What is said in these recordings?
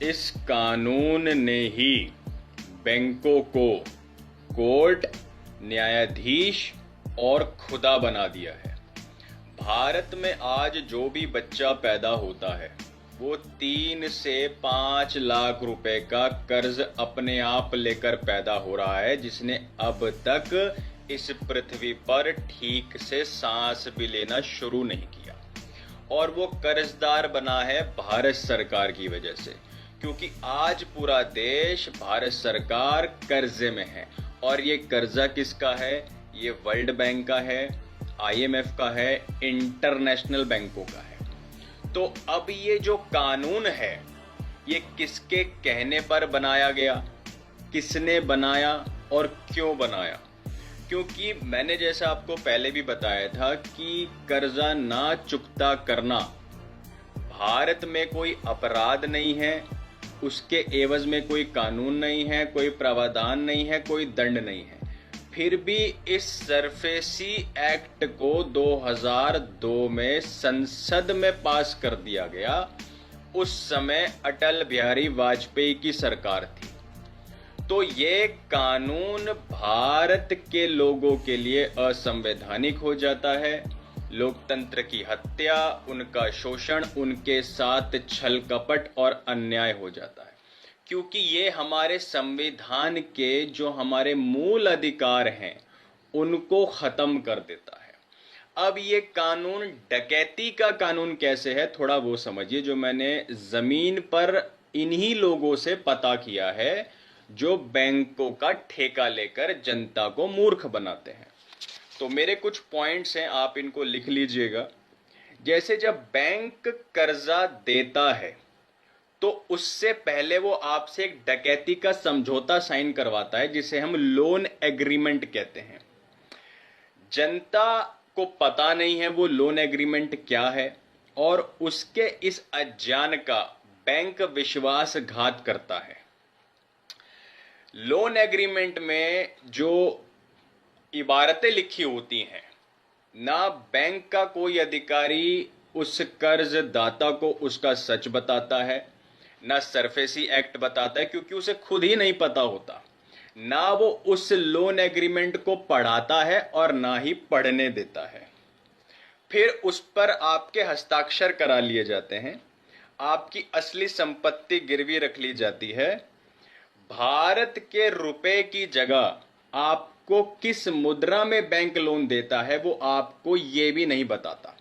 इस कानून ने ही बैंकों को कोर्ट, न्यायाधीश और खुदा बना दिया है। भारत में आज जो भी बच्चा पैदा होता है वो 3 से 5 लाख रुपए का कर्ज अपने आप लेकर पैदा हो रहा है, जिसने अब तक इस पृथ्वी पर ठीक से सांस भी लेना शुरू नहीं किया। और वो कर्जदार बना है भारत सरकार की वजह से, क्योंकि आज पूरा देश भारत सरकार कर्जे में है। और ये कर्जा किसका है? ये वर्ल्ड बैंक का है, IMF का है, इंटरनेशनल बैंकों का है। तो अब ये जो कानून है ये किसके कहने पर बनाया गया, किसने बनाया और क्यों बनाया? क्योंकि मैंने जैसा आपको पहले भी बताया था कि कर्जा ना चुकता करना भारत में कोई अपराध नहीं है, उसके एवज में कोई कानून नहीं है, कोई प्रावधान नहीं है, कोई दंड नहीं है। फिर भी इस सरफेसी एक्ट को 2002 में संसद में पास कर दिया गया। उस समय अटल बिहारी वाजपेयी की सरकार थी। तो ये कानून भारत के लोगों के लिए असंवैधानिक हो जाता है। लोकतंत्र की हत्या, उनका शोषण, उनके साथ छल कपट और अन्याय हो जाता है, क्योंकि ये हमारे संविधान के जो हमारे मूल अधिकार हैं उनको खत्म कर देता है। अब ये कानून डकैती का कानून कैसे है, थोड़ा वो समझिए, जो मैंने जमीन पर इन्हीं लोगों से पता किया है जो बैंकों का ठेका लेकर जनता को मूर्ख बनाते हैं। तो मेरे कुछ पॉइंट्स हैं, आप इनको लिख लीजिएगा। जैसे जब बैंक कर्जा देता है तो उससे पहले वो आपसे एक डकैती का समझौता साइन करवाता है, जिसे हम लोन एग्रीमेंट कहते हैं। जनता को पता नहीं है वो लोन एग्रीमेंट क्या है, और उसके इस अज्ञान का बैंक विश्वासघात करता है। लोन एग्रीमेंट में जो इबारतें लिखी होती हैं, ना बैंक का कोई अधिकारी उस कर्जदाता को उसका सच बताता है, ना सरफेसी एक्ट बताता है, क्योंकि उसे खुद ही नहीं पता होता, ना वो उस लोन एग्रीमेंट को पढ़ाता है और ना ही पढ़ने देता है। फिर उस पर आपके हस्ताक्षर करा लिए जाते हैं, आपकी असली संपत्ति गिरवी रख ली जाती है। भारत के रुपए की जगह आपको किस मुद्रा में बैंक लोन देता है वो आपको ये भी नहीं बताता।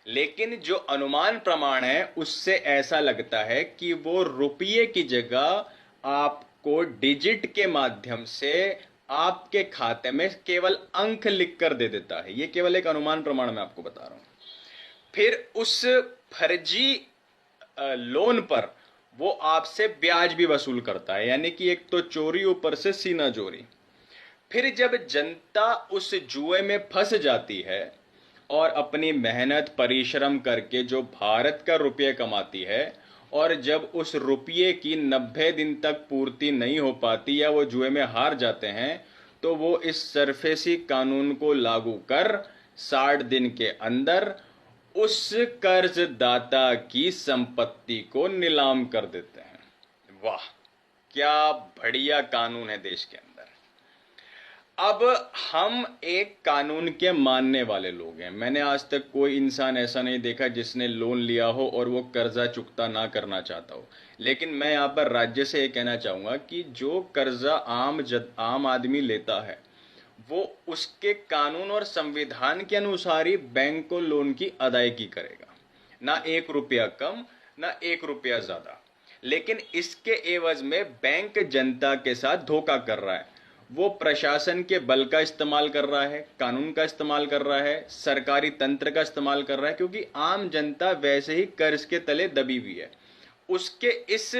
लेकिन जो अनुमान प्रमाण है उससे ऐसा लगता है कि वो रुपये की जगह आपको डिजिट के माध्यम से आपके खाते में केवल अंक लिखकर दे देता है। ये केवल एक अनुमान प्रमाण मैं आपको बता रहा हूं। फिर उस फर्जी लोन पर वो आपसे ब्याज भी वसूल करता है, यानी कि एक तो चोरी ऊपर से सीना चोरी। फिर जब जनता उस जुए में फंस जाती है और अपनी मेहनत परिश्रम करके जो भारत का रुपये कमाती है, और जब उस रुपये की 90 दिन तक पूर्ति नहीं हो पाती या वो जुए में हार जाते हैं, तो वो इस सरफेसी कानून को लागू कर 60 दिन के अंदर उस कर्जदाता की संपत्ति को नीलाम कर देते हैं। वाह, क्या बढ़िया कानून है देश के अंदर। अब हम एक कानून के मानने वाले लोग हैं। मैंने आज तक कोई इंसान ऐसा नहीं देखा जिसने लोन लिया हो और वो कर्जा चुकता ना करना चाहता हो। लेकिन मैं यहाँ पर राज्य से ये कहना चाहूंगा कि जो कर्जा आम आदमी लेता है वो उसके कानून और संविधान के अनुसार ही बैंक को लोन की अदायगी करेगा, ना 1 रुपया कम ना 1 रुपया ज्यादा। लेकिन इसके एवज में बैंक जनता के साथ धोखा कर रहा है। वो प्रशासन के बल का इस्तेमाल कर रहा है, कानून का इस्तेमाल कर रहा है, सरकारी तंत्र का इस्तेमाल कर रहा है, क्योंकि आम जनता वैसे ही कर्ज के तले दबी हुई है। उसके इस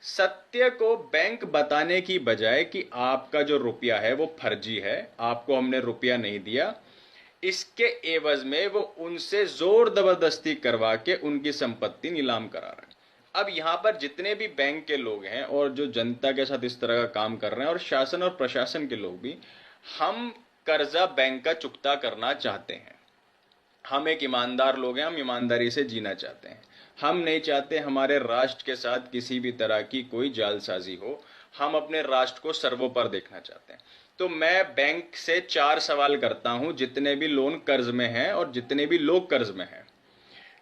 सत्य को बैंक बताने की बजाय कि आपका जो रुपया है वो फर्जी है, आपको हमने रुपया नहीं दिया, इसके एवज में वो उनसे जोर जबरदस्ती करवा के उनकी संपत्ति नीलाम करा रहा है। अब यहाँ पर जितने भी बैंक के लोग हैं और जो जनता के साथ इस तरह का काम कर रहे हैं, और शासन और प्रशासन के लोग भी, हम कर्जा बैंक का चुकता करना चाहते हैं। हम एक ईमानदार लोग हैं, हम ईमानदारी से जीना चाहते हैं। हम नहीं चाहते हमारे राष्ट्र के साथ किसी भी तरह की कोई जालसाजी हो। हम अपने राष्ट्र को सर्वोपरि देखना चाहते हैं। तो मैं बैंक से 4 सवाल करता हूं, जितने भी लोन कर्ज में हैं और जितने भी लोग कर्ज में हैं।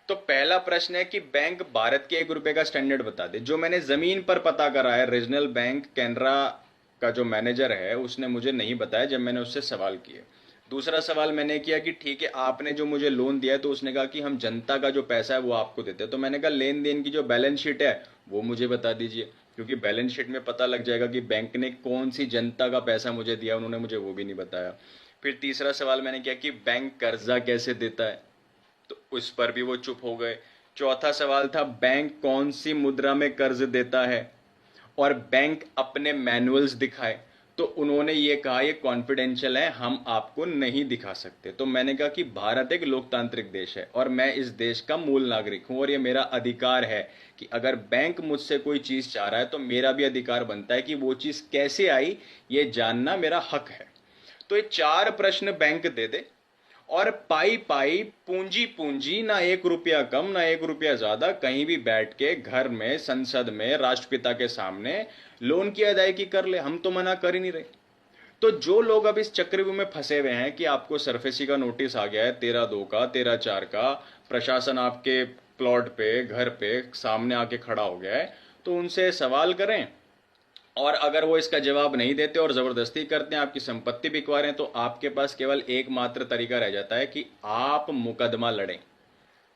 तो पहला प्रश्न है कि बैंक भारत के 1 रुपए का स्टैंडर्ड बता दे। जो मैंने जमीन पर पता करा है, रीजनल बैंक कैनरा का जो मैनेजर है उसने मुझे नहीं बताया जब मैंने उससे सवाल किए। दूसरा सवाल मैंने किया कि ठीक है, आपने जो मुझे लोन दिया है, तो उसने कहा कि हम जनता का जो पैसा है वो आपको देते हैं। तो मैंने कहा लेन देन की जो बैलेंस शीट है वो मुझे बता दीजिए, क्योंकि बैलेंस शीट में पता लग जाएगा कि बैंक ने कौन सी जनता का पैसा मुझे दिया। उन्होंने मुझे वो भी नहीं बताया। फिर तीसरा सवाल मैंने किया कि बैंक कर्जा कैसे देता है, तो उस पर भी वो चुप हो गए। चौथा सवाल था बैंक कौन सी मुद्रा में कर्ज देता है और बैंक अपने मैनुअल्स दिखाए। तो उन्होंने ये कहा ये कॉन्फिडेंशियल है, हम आपको नहीं दिखा सकते। तो मैंने कहा कि भारत एक लोकतांत्रिक देश है और मैं इस देश का मूल नागरिक हूं और ये मेरा अधिकार है कि अगर बैंक मुझसे कोई चीज चाह रहा है तो मेरा भी अधिकार बनता है कि वो चीज कैसे आई ये जानना मेरा हक है। तो ये 4 प्रश्न बैंक दे दे और पाई पाई पूंजी पूंजी, ना 1 रुपया कम ना 1 रुपया ज्यादा, कहीं भी बैठ के घर में, संसद में, राष्ट्रपिता के सामने लोन की अदायगी कर ले। हम तो मना कर ही नहीं रहे। तो जो लोग अब इस चक्रव्यूह में फंसे हुए हैं कि आपको सरफेसी का नोटिस आ गया है 13/2 का, 13/4 का, प्रशासन आपके प्लॉट पे, घर पे सामने आके खड़ा हो गया है, तो उनसे सवाल करें। और अगर वो इसका जवाब नहीं देते और जबरदस्ती करते हैं, आपकी संपत्ति बिकवा रहे हैं, तो आपके पास केवल एकमात्र तरीका रह जाता है कि आप मुकदमा लड़ें,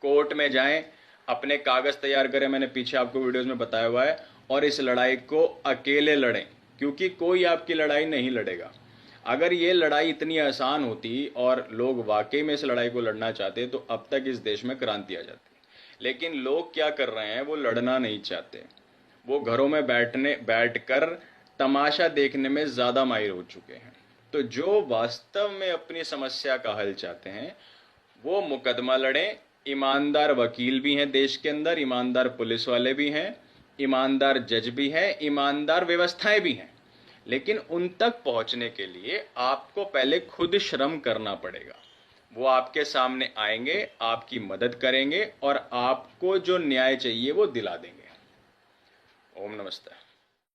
कोर्ट में जाएं, अपने कागज तैयार करें। मैंने पीछे आपको वीडियोस में बताया हुआ है। और इस लड़ाई को अकेले लड़ें, क्योंकि कोई आपकी लड़ाई नहीं लड़ेगा। अगर ये लड़ाई इतनी आसान होती और लोग वाकई में इस लड़ाई को लड़ना चाहते तो अब तक इस देश में क्रांति आ जाती। लेकिन लोग क्या कर रहे हैं, वो लड़ना नहीं चाहते। वो घरों में बैठकर तमाशा देखने में ज्यादा माहिर हो चुके हैं। तो जो वास्तव में अपनी समस्या का हल चाहते हैं वो मुकदमा लड़ें। ईमानदार वकील भी हैं देश के अंदर, ईमानदार पुलिस वाले भी हैं, ईमानदार जज भी हैं, ईमानदार व्यवस्थाएं भी हैं। लेकिन उन तक पहुंचने के लिए आपको पहले खुद श्रम करना पड़ेगा। वो आपके सामने आएंगे, आपकी मदद करेंगे और आपको जो न्याय चाहिए वो दिला देंगे। ओम नमस्ते।